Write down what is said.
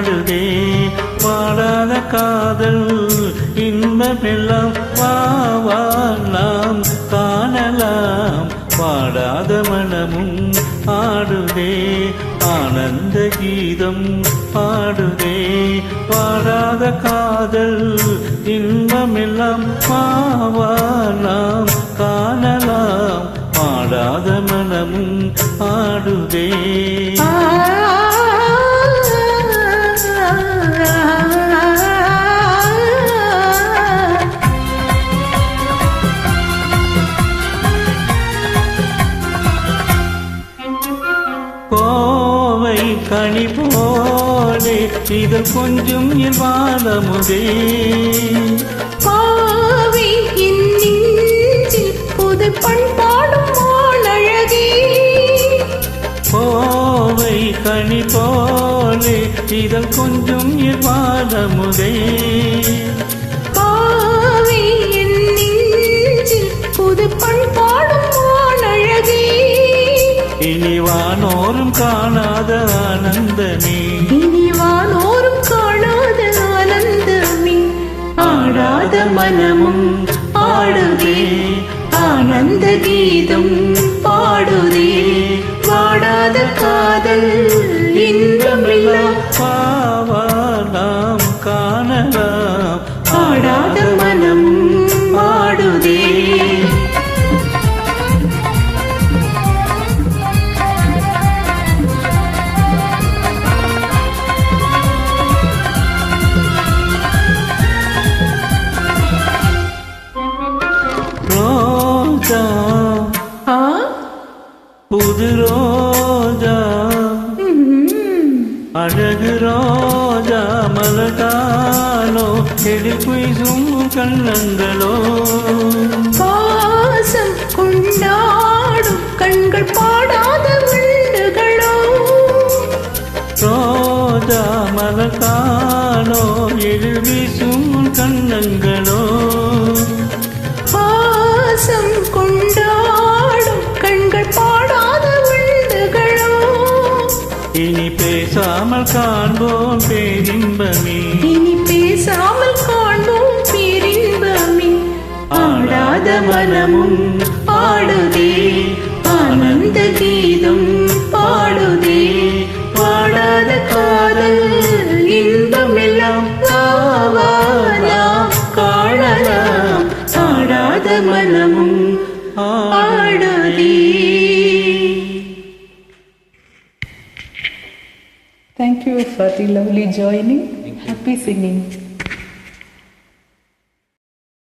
ஆடுதே பாடாத காதல் இன்பமெல்லாம் வா நாம் காணலாம் பாடாத மனமும் ஆடுதே ஆனந்த கீதம் பாடுதே பாடாத காதல் இன்பமெல்லாம் வா நாம் காணலாம் பாடாத மனமும் ஆடுதே கோவை கனி போலே இதழ் கொஞ்சம் வாதமுதே கோவை புது பண்பாடும் அழகே கோவை கனி போலே இதழ் கொஞ்சம் வாதமுதே கோவை புது பண்பாடும் அழகே இனிவானோரும் காணாத ஆனந்தமே இனிவானோரும் காணாத ஆனந்தமே ஆடாத மனமும் ஆடுதே ஆனந்த கீதம் பாடுதே வாடாத காதல் இன்பமெல்லாம் பாவா நாம் காணலாம் ஆடாத மனமும் ஆடுதே ரோஜா புது ரோஜா அழகு ரோஜா மலர்தானோ எழில்புய்சும் கண்ணங்களோ பாசம் கொண்டாடும் கண்கள் பாடாத வண்டுகளோ ரோஜா மலர்தானோ எழில் வீசும் கண்ணங்களோ பாசம் கொண்டாடும் கண்கள் பாடாத வண்டுகளோ இனி பேசாமல் காண்போம் பேரின்பமே இனி பேசாமல் காண்போம் பேரின்பமே ஆடாத மனமும் ஆடுதே ஆனந்த கீதம் பாடுதே பாடாத காதல் இன்பமெல்லாம் வா நாம் காணலாம் ஆடாத மனமும் ஆடுதே. Thank you for the lovely joining. Happy singing.